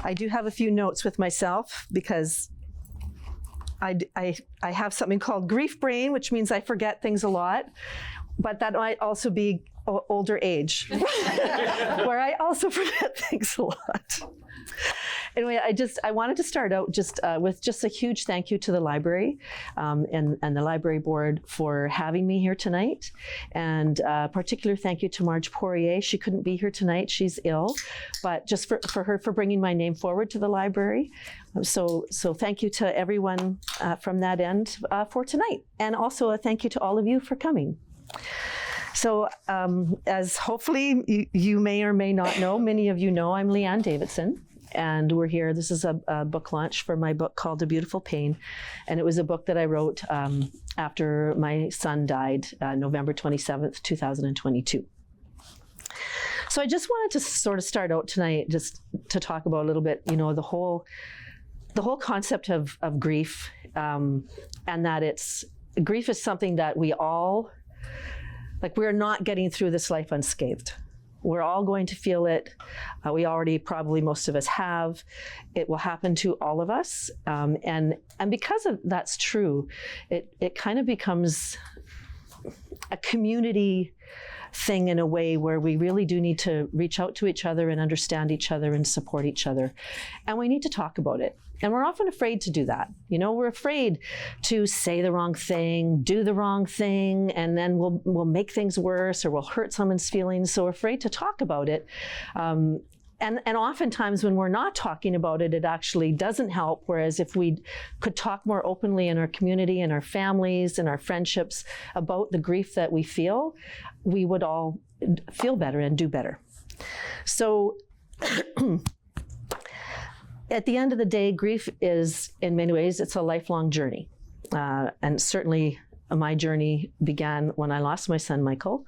I do have a few notes with myself because I have something called grief brain, which means I forget things a lot, but that might also be older age, where I also forget things a lot. Anyway, I wanted to start out with just a huge thank you to the library and the library board for having me here tonight. And a particular thank you to Marge Poirier. She couldn't be here tonight, she's ill, but just for her for bringing my name forward to the library. So thank you to everyone from that end for tonight. And also a thank you to all of you for coming. So as hopefully you may or may not know, many of you know, I'm Leanne Davidson. And we're here, this is a book launch for my book called A Beautiful Pain. And it was a book that I wrote after my son died, November 27th, 2022. So I just wanted to sort of start out tonight just to talk about a little bit, you know, the whole concept of grief, and that grief is something that we all, like, we're not getting through this life unscathed. We're all going to feel it. We already, probably most of us have. It will happen to all of us. And because that's true, it kind of becomes a community thing in a way where we really do need to reach out to each other and understand each other and support each other. And we need to talk about it. And we're often afraid to do that. You know, we're afraid to say the wrong thing, do the wrong thing, and then we'll make things worse or we'll hurt someone's feelings. So we're afraid to talk about it. And oftentimes when we're not talking about it, it actually doesn't help. Whereas if we could talk more openly in our community and our families and our friendships about the grief that we feel, we would all feel better and do better. So at the end of the day, grief is, in many ways, it's a lifelong journey. And certainly my journey began when I lost my son, Mikael.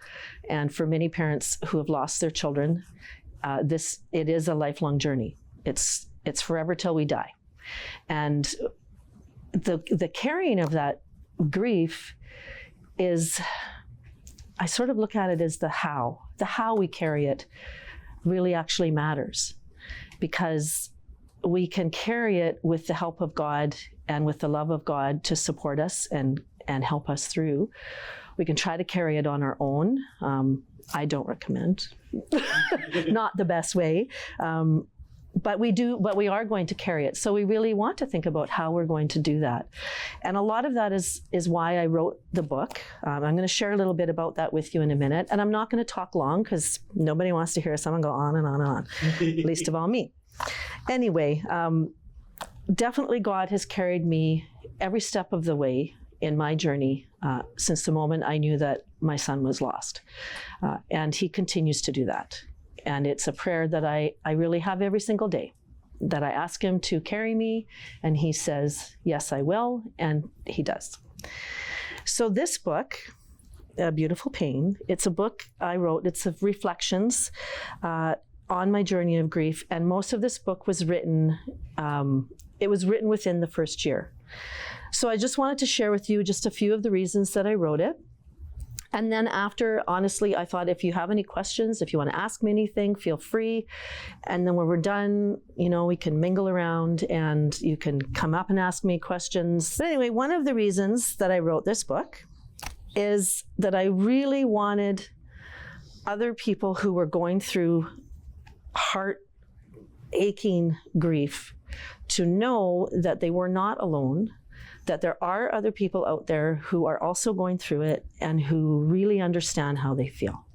And for many parents who have lost their children, it is a lifelong journey. It's forever till we die. And the carrying of that grief is, I sort of look at it as the how we carry it really actually matters, because we can carry it with the help of God and with the love of God to support us and help us through. We can try to carry it on our own. I don't recommend, not the best way, but we are going to carry it. So we really want to think about how we're going to do that. And a lot of that is why I wrote the book. I'm going to share a little bit about that with you in a minute. And I'm not going to talk long because nobody wants to hear someone go on and on and on, least of all me. Anyway, definitely God has carried me every step of the way in my journey since the moment I knew that my son was lost. And he continues to do that. And it's a prayer that I really have every single day, that I ask him to carry me, and he says, yes, I will, and he does. So this book, A Beautiful Pain, it's a book I wrote, it's of reflections on my journey of grief, and most of this book was written, it was written within the first year. So I just wanted to share with you just a few of the reasons that I wrote it. And then after, honestly, I thought if you have any questions, if you want to ask me anything, feel free. And then when we're done, you know, we can mingle around and you can come up and ask me questions. But anyway, one of the reasons that I wrote this book is that I really wanted other people who were going through heart-aching grief to know that they were not alone, that there are other people out there who are also going through it and who really understand how they feel.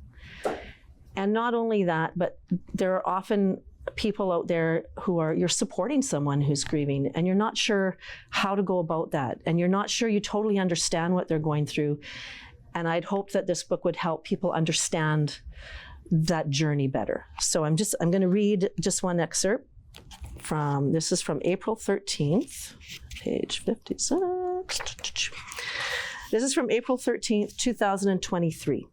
And not only that, but there are often people out there you're supporting someone who's grieving and you're not sure how to go about that. And you're not sure you totally understand what they're going through. And I'd hope that this book would help people understand that journey better. So I'm going to read just one excerpt this is from April 13th, page 56. This is from April 13th, 2023.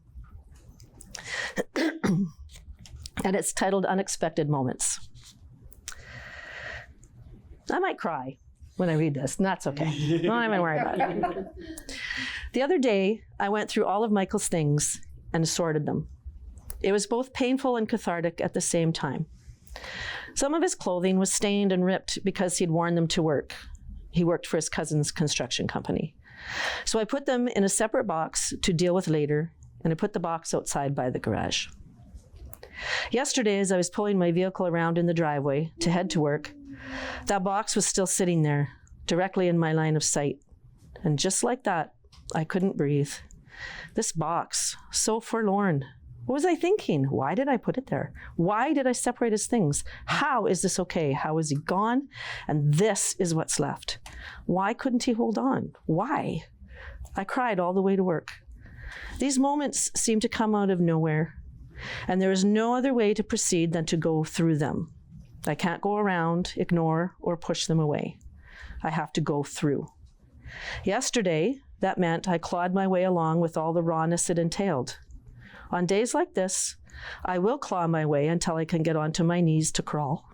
And it's titled Unexpected Moments. I might cry when I read this, and that's okay. No, I'm not worried about it. The other day, I went through all of Michael's things and sorted them. It was both painful and cathartic at the same time. Some of his clothing was stained and ripped because he'd worn them to work. He worked for his cousin's construction company. So I put them in a separate box to deal with later, and I put the box outside by the garage. Yesterday, as I was pulling my vehicle around in the driveway to head to work, that box was still sitting there, directly in my line of sight. And just like that, I couldn't breathe. This box, so forlorn. What was I thinking? Why did I put it there? Why did I separate his things? How is this okay? How is he gone? And this is what's left. Why couldn't he hold on? Why? I cried all the way to work. These moments seem to come out of nowhere, and there is no other way to proceed than to go through them. I can't go around, ignore, or push them away. I have to go through. Yesterday, that meant I clawed my way along with all the rawness it entailed. On days like this, I will claw my way until I can get onto my knees to crawl.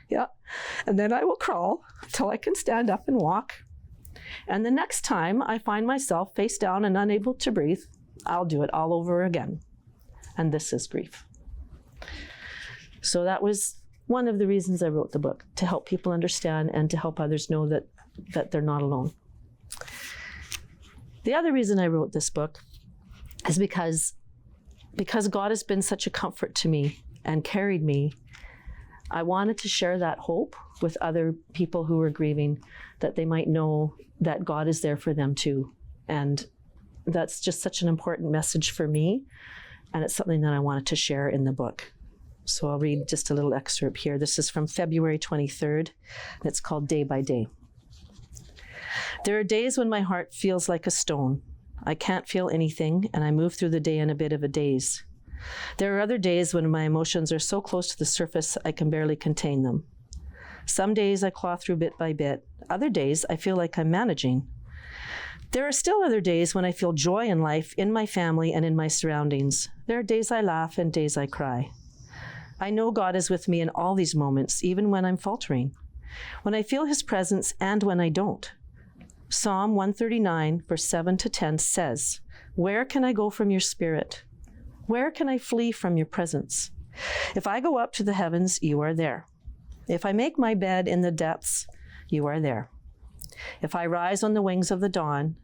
Yeah, and then I will crawl till I can stand up and walk. And the next time I find myself face down and unable to breathe, I'll do it all over again. And this is grief. So that was one of the reasons I wrote the book, to help people understand and to help others know that they're not alone. The other reason I wrote this book is because God has been such a comfort to me and carried me. I wanted to share that hope with other people who were grieving, that they might know that God is there for them too. And that's just such an important message for me, and it's something that I wanted to share in the book. So I'll read just a little excerpt here. This is from February 23rd, and it's called Day by Day. There are days when my heart feels like a stone. I can't feel anything, and I move through the day in a bit of a daze. There are other days when my emotions are so close to the surface I can barely contain them. Some days I claw through bit by bit. Other days I feel like I'm managing. There are still other days when I feel joy in life, in my family, and in my surroundings. There are days I laugh and days I cry. I know God is with me in all these moments, even when I'm faltering, when I feel his presence and when I don't. Psalm 139, verse 7 to 10 says, "Where can I go from your spirit? Where can I flee from your presence? If I go up to the heavens, you are there. If I make my bed in the depths, you are there. If I rise on the wings of the dawn,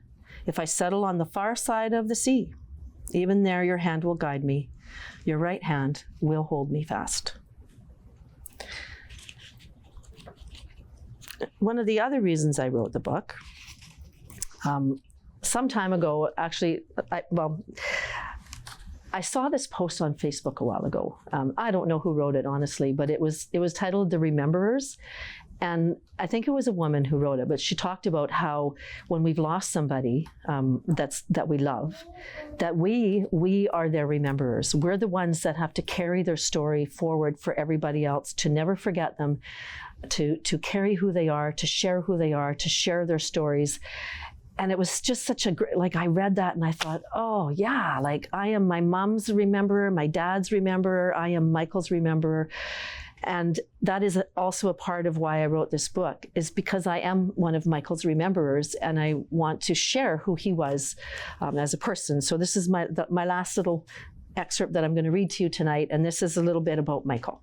if I settle on the far side of the sea, even there your hand will guide me. Your right hand will hold me fast." One of the other reasons I wrote the book, some time ago, actually, I saw this post on Facebook a while ago. I don't know who wrote it, honestly, but it was titled The Rememberers. And I think it was a woman who wrote it, but she talked about how when we've lost somebody that we love, that we are their rememberers. We're the ones that have to carry their story forward for everybody else, to never forget them, to carry who they are, to share who they are, to share their stories. And it was just such a great, like, I read that and I thought, oh yeah, like I am my mom's rememberer, my dad's rememberer, I am Michael's rememberer. And that is also a part of why I wrote this book, is because I am one of Michael's rememberers and I want to share who he was as a person. So this is my last little excerpt that I'm going to read to you tonight, and this is a little bit about Michael.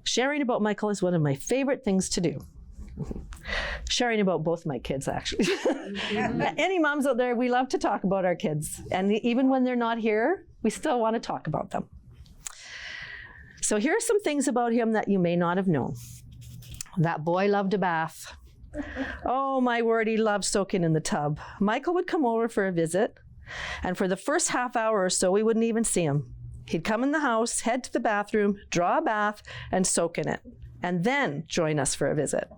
Sharing about Michael is one of my favorite things to do. Sharing about both my kids, actually. Any moms out there, we love to talk about our kids. And even when they're not here, we still want to talk about them. So here are some things about him that you may not have known. That boy loved a bath. Oh my word, he loved soaking in the tub. Michael would come over for a visit, and for the first half hour or so, we wouldn't even see him. He'd come in the house, head to the bathroom, draw a bath, and soak in it, and then join us for a visit.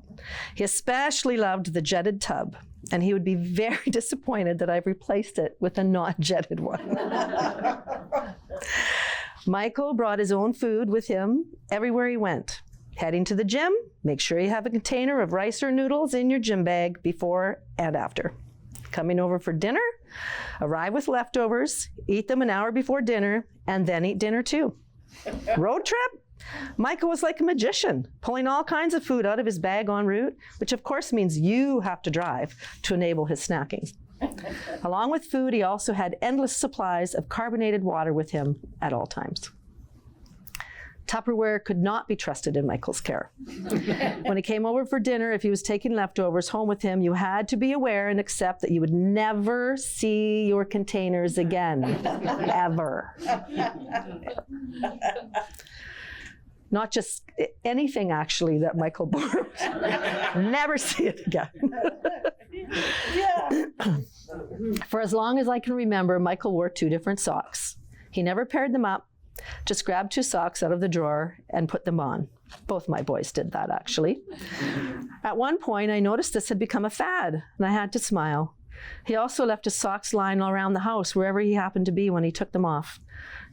He especially loved the jetted tub, and he would be very disappointed that I've replaced it with a non-jetted one. Michael brought his own food with him everywhere he went. Heading to the gym, make sure you have a container of rice or noodles in your gym bag before and after. Coming over for dinner, arrive with leftovers, eat them an hour before dinner, and then eat dinner too. Road trip? Michael was like a magician, pulling all kinds of food out of his bag en route, which of course means you have to drive to enable his snacking. Along with food, he also had endless supplies of carbonated water with him at all times. Tupperware could not be trusted in Michael's care. When he came over for dinner, if he was taking leftovers home with him, you had to be aware and accept that you would never see your containers again, ever. Not just anything, actually, that Michael borrowed. Never see it again. For as long as I can remember, Michael wore 2 different socks. He never paired them up, just grabbed 2 socks out of the drawer and put them on. Both my boys did that, actually. At one point, I noticed this had become a fad, and I had to smile. He also left his socks lying around the house, wherever he happened to be when he took them off.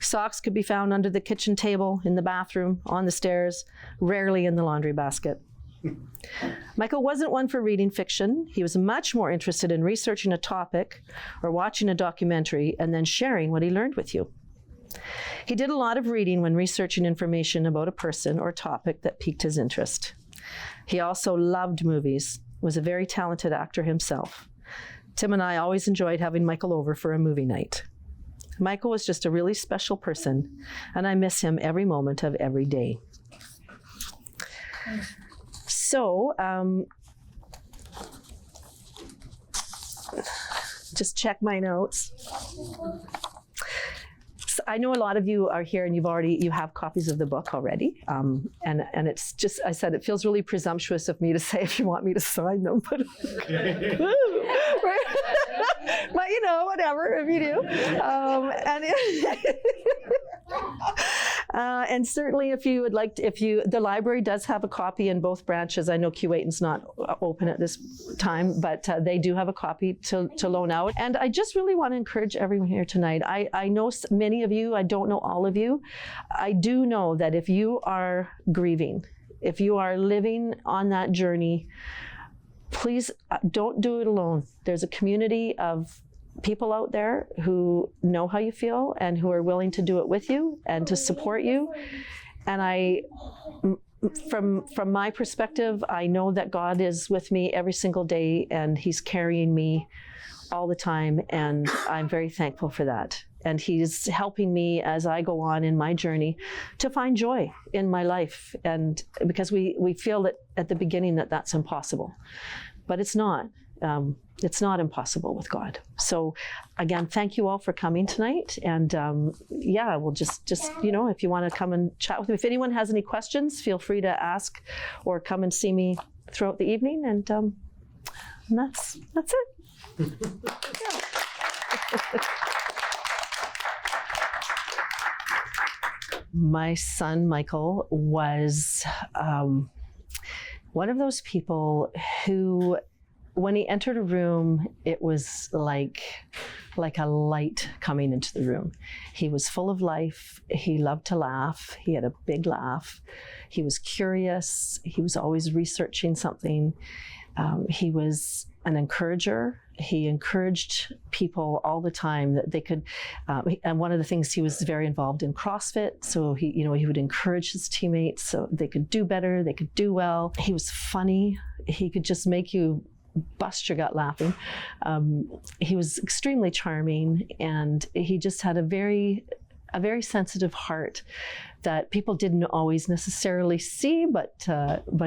Socks could be found under the kitchen table, in the bathroom, on the stairs, rarely in the laundry basket. Michael wasn't one for reading fiction. He was much more interested in researching a topic or watching a documentary and then sharing what he learned with you. He did a lot of reading when researching information about a person or topic that piqued his interest. He also loved movies, was a very talented actor himself. Tim and I always enjoyed having Michael over for a movie night. Michael was just a really special person, and I miss him every moment of every day. So, just check my notes. So I know a lot of you are here and you have copies of the book already. And it's just, I said, it feels really presumptuous of me to say if you want me to sign them, but, but you know, whatever, if you do. And certainly if you would like to, the library does have a copy in both branches. I know Q8's not open at this time, but they do have a copy to loan out. And I just really want to encourage everyone here tonight. I know many of you, I don't know all of you. I do know that if you are grieving, if you are living on that journey, please don't do it alone. There's a community of people out there who know how you feel and who are willing to do it with you and to support you. And from my perspective, I know that God is with me every single day and he's carrying me all the time, and I'm very thankful for that. And he's helping me as I go on in my journey to find joy in my life. And because we feel that at the beginning that's impossible, but it's not. It's not impossible with God. So again, thank you all for coming tonight. And yeah, we'll just you know, if you want to come and chat with me, if anyone has any questions, feel free to ask or come and see me throughout the evening. And that's it. Yeah. My son, Michael, was one of those people who, when he entered a room, it was like a light coming into the room. He was full of life. He loved to laugh. He had a big laugh. He was curious. He was always researching something. He was an encourager. He encouraged people all the time that they could, and one of the things, he was very involved in CrossFit. So he would encourage his teammates so they could do better, they could do well. He was funny. He could just make you bust your gut laughing. He was extremely charming, and he just had a very sensitive heart that people didn't always necessarily see, but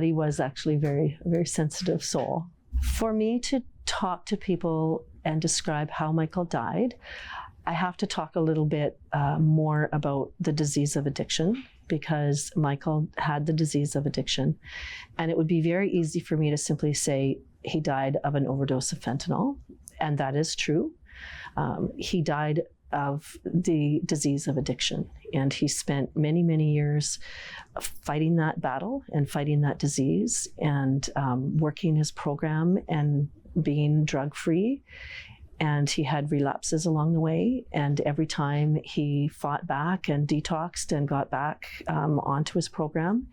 he was actually a very sensitive soul. For me to talk to people and describe how Michael died, I have to talk a little bit more about the disease of addiction, because Michael had the disease of addiction, and it would be very easy for me to simply say he died of an overdose of fentanyl, and that is true. He died of the disease of addiction, and he spent many, many years fighting that battle and fighting that disease and working his program and being drug-free. And he had relapses along the way, and every time he fought back and detoxed and got back onto his program.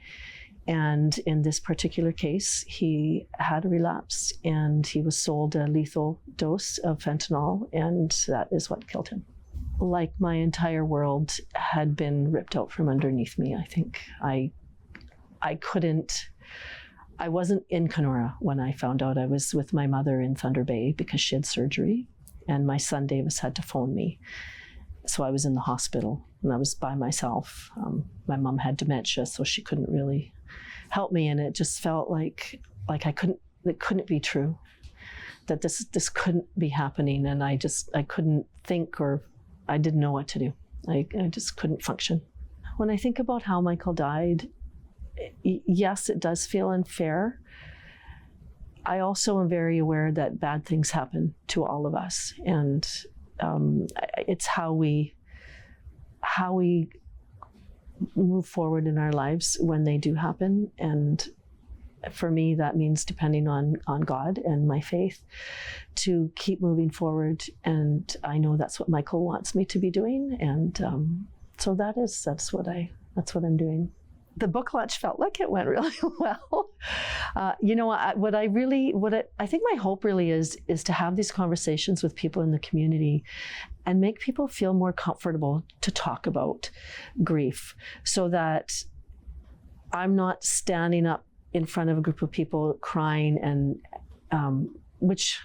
And in this particular case, he had a relapse, and he was sold a lethal dose of fentanyl, and that is what killed him. Like my entire world had been ripped out from underneath me, I think. I wasn't in Kenora when I found out. I was with my mother in Thunder Bay because she had surgery, and my son Davis had to phone me. So I was in the hospital and I was by myself. My mom had dementia, so she couldn't really help me, and it just felt like it couldn't be true, that this couldn't be happening, and I couldn't think, or I didn't know what to do. I just couldn't function. When I think about how Mikael died, yes, it does feel unfair. I also am very aware that bad things happen to all of us, and it's how we move forward in our lives when they do happen. And for me, that means depending on God and my faith to keep moving forward. And I know that's what Mikael wants me to be doing. And so that's what I'm doing. The book launch felt like it went really well. I think my hope really is to have these conversations with people in the community and make people feel more comfortable to talk about grief, so that I'm not standing up in front of a group of people crying, and which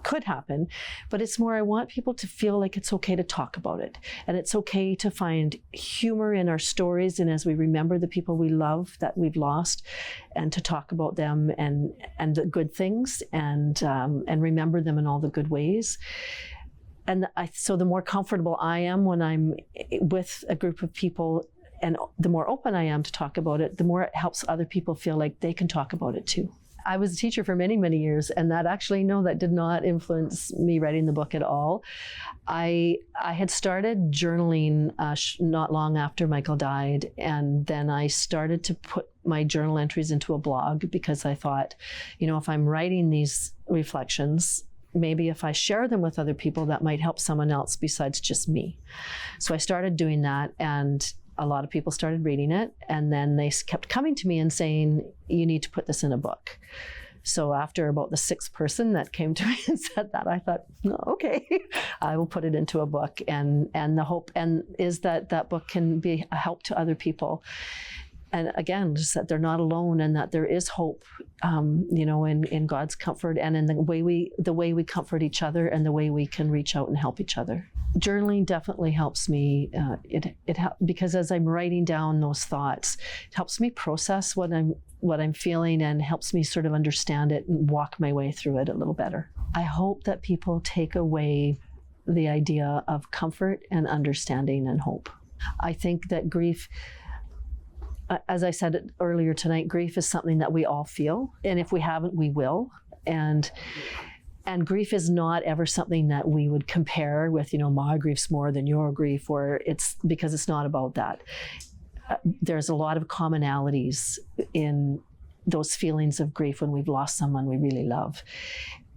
could happen, but it's more, I want people to feel like it's okay to talk about it, and it's okay to find humor in our stories, and as we remember the people we love that we've lost, and to talk about them and the good things, and remember them in all the good ways. And so the more comfortable I am when I'm with a group of people, and the more open I am to talk about it, the more it helps other people feel like they can talk about it too. I was a teacher for many, many years, and that did not influence me writing the book at all. I had started journaling not long after Mikael died, and then I started to put my journal entries into a blog, because I thought, if I'm writing these reflections, maybe if I share them with other people, that might help someone else besides just me. So I started doing that, and a lot of people started reading it, and then they kept coming to me and saying, you need to put this in a book. So after about the sixth person that came to me and said that, I thought, okay, I will put it into a book. And the hope is that book can be a help to other people. And again, just that they're not alone, and that there is hope, in God's comfort, and in the way we comfort each other, and the way we can reach out and help each other. Journaling definitely helps me. Because as I'm writing down those thoughts, it helps me process what I'm feeling, and helps me sort of understand it and walk my way through it a little better. I hope that people take away the idea of comfort and understanding and hope. I think that grief, as I said earlier tonight, grief is something that we all feel, and if we haven't, we will. And grief is not ever something that we would compare with, my grief's more than your grief, or because it's not about that. There's a lot of commonalities in those feelings of grief when we've lost someone we really love.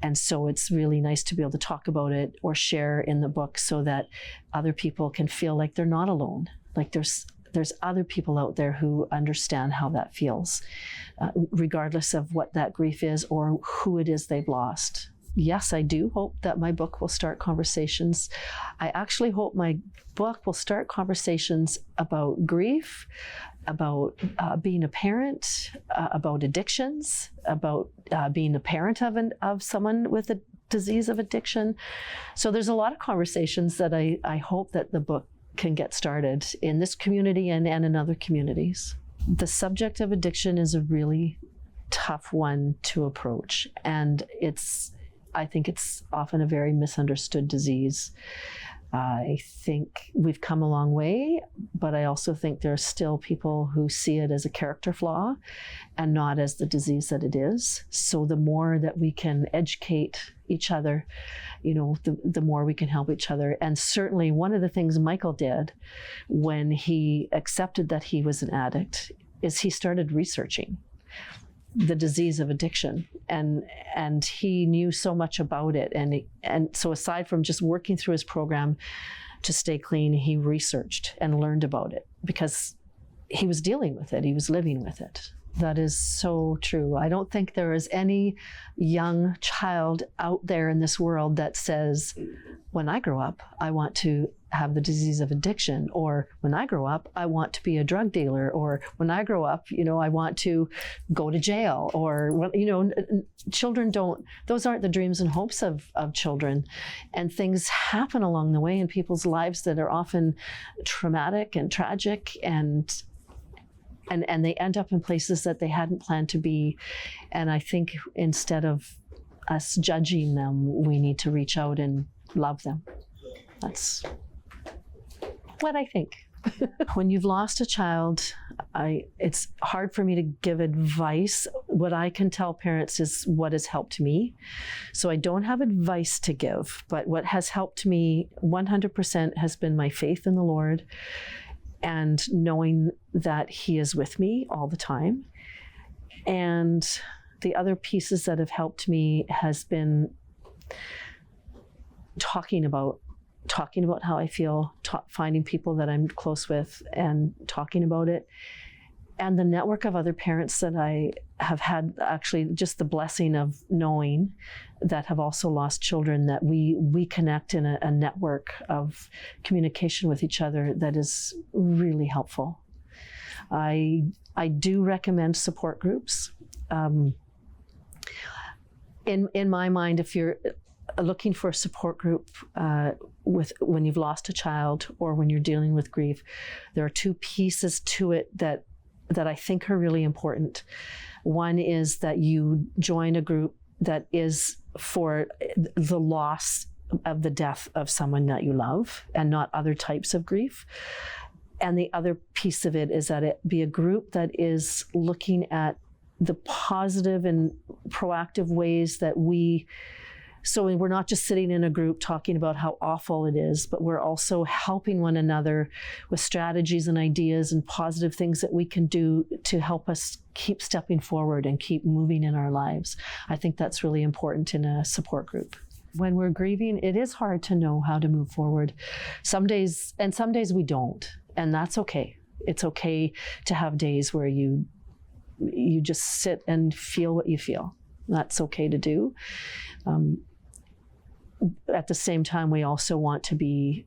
And so it's really nice to be able to talk about it or share in the book, so that other people can feel like they're not alone. Like there's other people out there who understand how that feels, regardless of what that grief is or who it is they've lost. Yes, I do hope that my book will start conversations. I actually hope my book will start conversations about grief, about being a parent, about addictions, about being a parent of someone with a disease of addiction. So there's a lot of conversations that I hope that the book can get started in this community and in other communities. The subject of addiction is a really tough one to approach, and I think it's often a very misunderstood disease. I think we've come a long way, but I also think there are still people who see it as a character flaw and not as the disease that it is. So the more that we can educate each other, the more we can help each other. And certainly one of the things Mikael did when he accepted that he was an addict is he started researching the disease of addiction, and he knew so much about it, and so aside from just working through his program to stay clean, he researched and learned about it because he was dealing with it, he was living with it. That is so true. I don't think there is any young child out there in this world that says, when I grow up, I want to have the disease of addiction, or when I grow up, I want to be a drug dealer, or when I grow up, I want to go to jail, or, children those aren't the dreams and hopes of children. And things happen along the way in people's lives that are often traumatic and tragic, and they end up in places that they hadn't planned to be. And I think instead of us judging them, we need to reach out and love them. That's what I think. When you've lost a child, it's hard for me to give advice. What I can tell parents is what has helped me. So I don't have advice to give, but what has helped me 100% has been my faith in the Lord and knowing that He is with me all the time. And the other pieces that have helped me has been talking about how I feel, finding people that I'm close with and talking about it. And the network of other parents that I have had, actually just the blessing of knowing, that have also lost children, that we connect in a network of communication with each other that is really helpful. I do recommend support groups. In my mind, if you're looking for a support group when you've lost a child or when you're dealing with grief, there are two pieces to it that I think are really important. One is that you join a group that is for the loss of the death of someone that you love and not other types of grief. And the other piece of it is that it be a group that is looking at the positive and proactive ways that so we're not just sitting in a group talking about how awful it is, but we're also helping one another with strategies and ideas and positive things that we can do to help us keep stepping forward and keep moving in our lives. I think that's really important in a support group. When we're grieving, it is hard to know how to move forward. Some days we don't, and that's okay. It's okay to have days where you just sit and feel what you feel. That's okay to do. At the same time, we also want to be,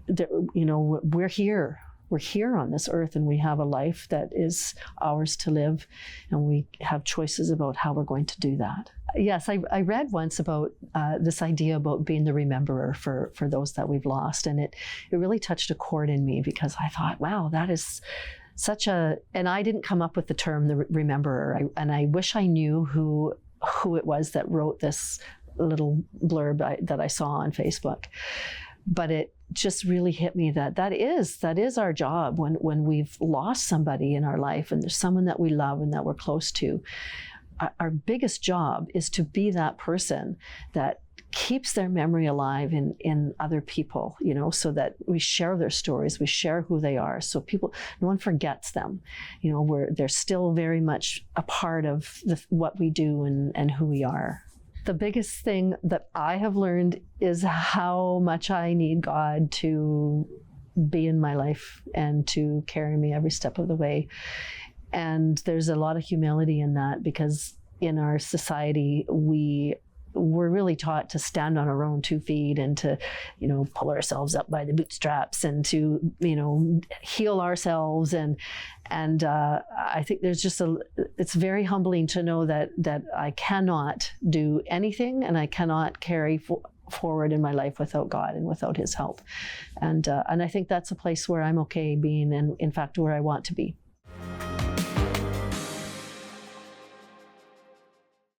we're here. We're here on this earth, and we have a life that is ours to live, and we have choices about how we're going to do that. Yes, I read once about this idea about being the rememberer for those that we've lost, and it really touched a chord in me, because I thought, wow, that is and I didn't come up with the term the rememberer, and I wish I knew who it was that wrote this little blurb that I saw on Facebook. But it just really hit me that is our job when we've lost somebody in our life and there's someone that we love and that we're close to. Our biggest job is to be that person that keeps their memory alive in other people, so that we share their stories, we share who they are, so no one forgets them. They're still very much a part of what we do and who we are. The biggest thing that I have learned is how much I need God to be in my life and to carry me every step of the way. And there's a lot of humility in that, because in our society, we're really taught to stand on our own 2 feet and to, pull ourselves up by the bootstraps and to, heal ourselves. And I think there's it's very humbling to know that I cannot do anything and I cannot carry forward in my life without God and without His help. And I think that's a place where I'm okay being, and in fact, where I want to be.